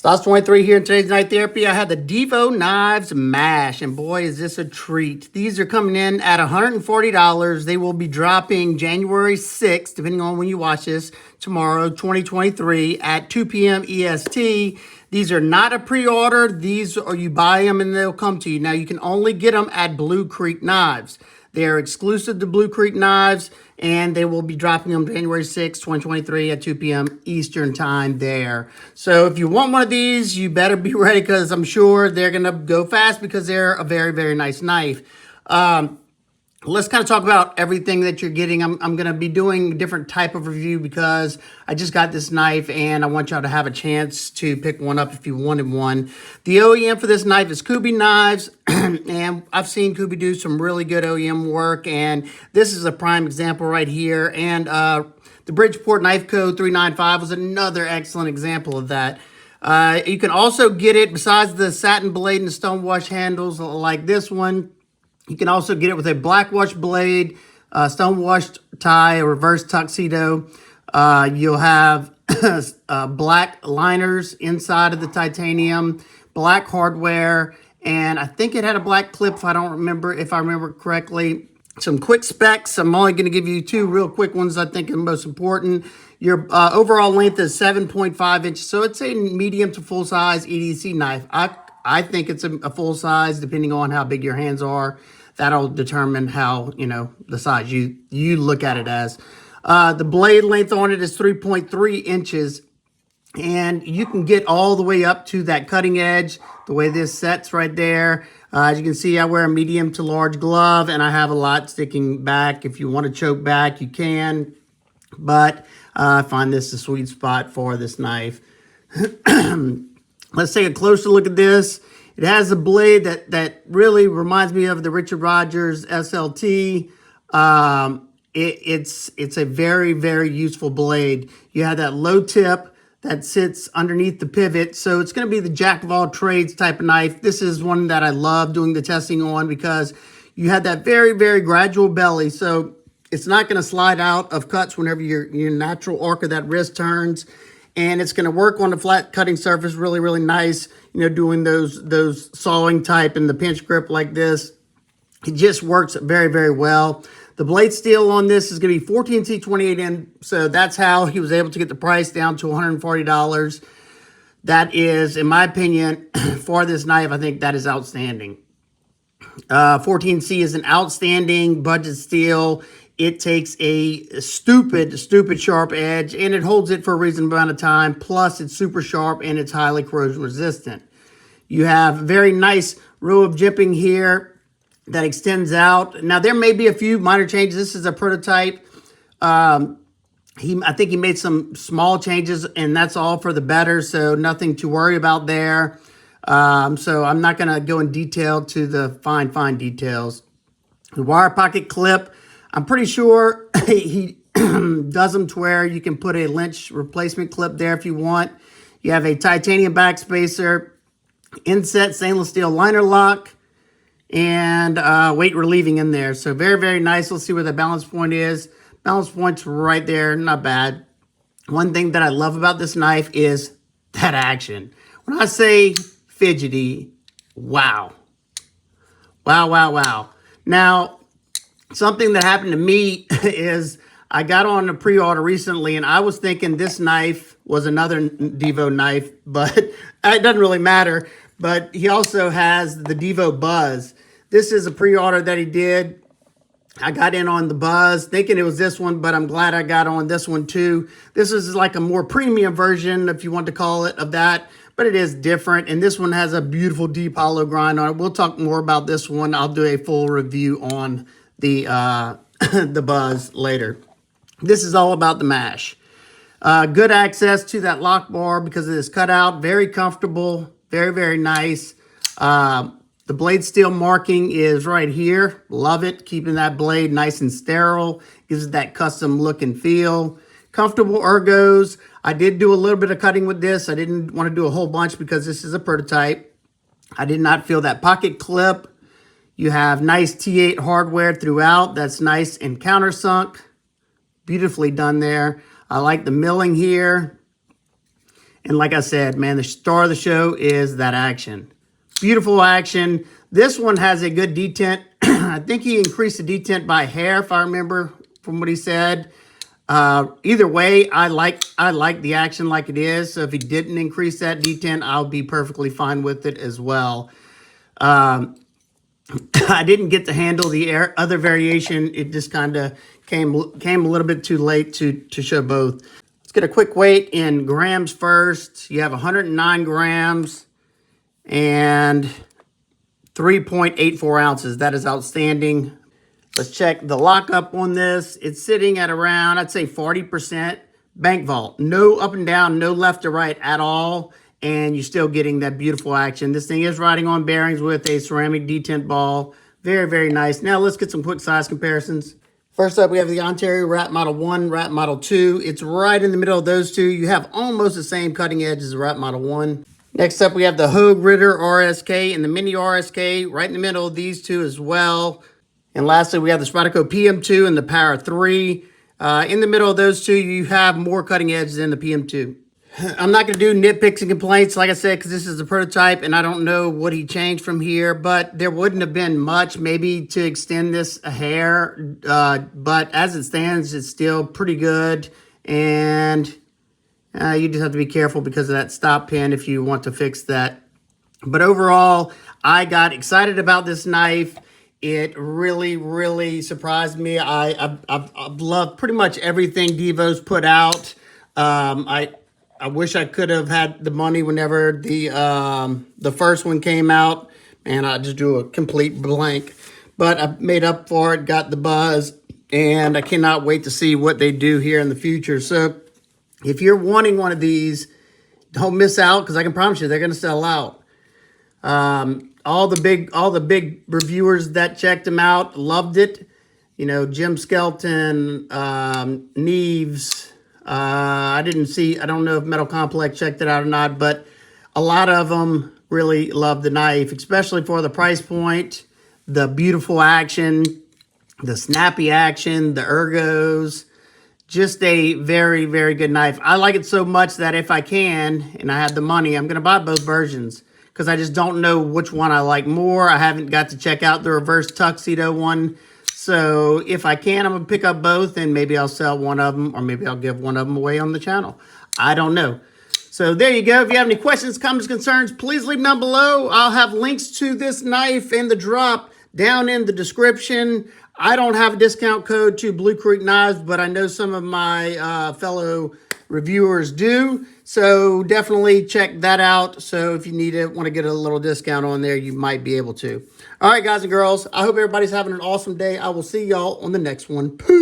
Stas 23 here in today's Night Therapy. I had the Divo Knives Mash, and boy, is this a treat. These are coming in at $140. They will be dropping January 6th, depending on when you watch this, tomorrow, 2023, at 2 p.m. EST. These are not a pre-order. These are, you buy them and they'll come to you. Now, you can only get them at Blue Creek Knives. They are exclusive to Blue Creek Knives, and they will be dropping them January 6, 2023 at 2 p.m. Eastern time there. So if you want one of these, you better be ready because I'm sure they're going to go fast because they're a very, very nice knife. Let's kind of talk about everything that you're getting. I'm going to be doing a different type of review because I just got this knife and I want y'all to have a chance to pick one up if you wanted one. The OEM for this knife is KIZER Knives, and I've seen KIZER do some really good OEM work, and this is a prime example right here. And the Bridgeport Knife Code 395 was another excellent example of that. You can also get it, besides the satin blade and the stonewash handles like this one, you can also get it with a black wash blade, stonewashed tie, a reverse tuxedo. You'll have black liners inside of the titanium, black hardware, and I think it had a black clip if I remember correctly. Some quick specs. I'm only going to give you two real quick ones I think are most important. Your overall length is 7.5 inches, so it's a medium to full size EDC knife. I think it's a full size depending on how big your hands are. That'll determine how, the size you look at it as. The blade length on it is 3.3 inches. And you can get all the way up to that cutting edge, the way this sets right there. As you can see, I wear a medium to large glove, and I have a lot sticking back. If you want to choke back, you can. But I find this a sweet spot for this knife. Let's take a closer look at this. It has a blade that really reminds me of the Richard Rogers SLT. It's a very, very useful blade. You have that low tip that sits underneath the pivot. So it's going to be the jack of all trades type of knife. This is one that I love doing the testing on because you have that very, very gradual belly. So it's not going to slide out of cuts whenever your natural arc of that wrist turns. And it's going to work on the flat cutting surface really, really nice. Doing those sawing type and the pinch grip like this. It just works very, very well. The blade steel on this is going to be 14C 28N. So that's how he was able to get the price down to $140. That is, in my opinion, for this knife, I think that is outstanding. 14C is an outstanding budget steel. It takes a stupid sharp edge, and it holds it for a reasonable amount of time. Plus, it's super sharp, and it's highly corrosion resistant. You have a very nice row of jimping here that extends out. Now, there may be a few minor changes. This is a prototype. I think he made some small changes, and that's all for the better, so nothing to worry about there. So I'm not going to go in detail to the fine details. The wire pocket clip, I'm pretty sure he does them to where you can put a Lynch replacement clip there if you want. You have a titanium backspacer, inset stainless steel liner lock, and weight relieving in there. So very, very nice. Let's see where the balance point is. Balance point's right there. Not bad. One thing that I love about this knife is that action. When I say fidgety, wow. Wow. Now, something that happened to me is I got on a pre-order recently, and I was thinking this knife was another Divo knife, but it doesn't really matter. But he also has the Divo Buzz. This is a pre-order that he did. I got in on the Buzz thinking it was this one, but I'm glad I got on this one too. This is like a more premium version, if you want to call it, of that. But it is different, and this one has a beautiful deep hollow grind on it. We'll talk more about this one. I'll do a full review on the the Buzz later. This is all about the mash. Good access to that lock bar because of this cutout. Very comfortable. Very, very nice. The blade steel marking is right here. Love it. Keeping that blade nice and sterile. Gives it that custom look and feel. Comfortable ergos. I did do a little bit of cutting with this. I didn't want to do a whole bunch because this is a prototype. I did not feel that pocket clip. You have nice T8 hardware throughout. That's nice and countersunk. Beautifully done there. I like the milling here. And like I said, man, the star of the show is that action. Beautiful action. This one has a good detent. I think he increased the detent by hair, if I remember from what he said. Either way, I like the action like it is. So if he didn't increase that detent, I'll be perfectly fine with it as well. I didn't get to handle the other variation. It just kind of came a little bit too late to show both. Let's get a quick weight in grams first. You have 109 grams and 3.84 ounces. That is outstanding. Let's check the lockup on this. It's sitting at around, I'd say 40% bank vault. No up and down, no left to right at all. And you're still getting that beautiful action. This thing is riding on bearings with a ceramic detent ball. Very, very nice. Now let's get some quick size comparisons. First up, we have the Ontario Rat Model 1, Rat Model 2. It's right in the middle of those two. You have almost the same cutting edge as the Rat Model 1. Next up, we have the Hogue Ritter RSK and the Mini RSK right in the middle of these two as well. And lastly, we have the Spyderco PM2 and the Power 3. In the middle of those two, you have more cutting edge than the PM2. I'm not going to do nitpicks and complaints, like I said, because this is a prototype and I don't know what he changed from here, but there wouldn't have been much maybe to extend this a hair. But as it stands, it's still pretty good. And you just have to be careful because of that stop pin if you want to fix that. But overall, I got excited about this knife. It really, really surprised me. I've loved pretty much everything Divo's put out. I wish I could have had the money whenever the first one came out, and I just drew a complete blank. But I made up for it, got the buzz, and I cannot wait to see what they do here in the future. So if you're wanting one of these, don't miss out, because I can promise you they're going to sell out. All the big reviewers that checked them out loved it. You know, Jim Skelton, Knives. I don't know if Metal Complex checked it out or not, but a lot of them really loved the knife, especially for the price point, the beautiful action, the snappy action, the ergos. Just a very, very good knife. I like it so much that if I can, and I have the money, I'm going to buy both versions because I just don't know which one I like more. I haven't got to check out the reverse tuxedo one. So if I can, I'm going to pick up both and maybe I'll sell one of them or maybe I'll give one of them away on the channel. I don't know. So there you go. If you have any questions, comments, concerns, please leave them down below. I'll have links to this knife and the drop down in the description. I don't have a discount code to Blue Creek Knives, but I know some of my fellow reviewers do. So definitely check that out. So if you need it, want to get a little discount on there, you might be able to. All right, guys and girls, I hope everybody's having an awesome day. I will see y'all on the next one. Peace.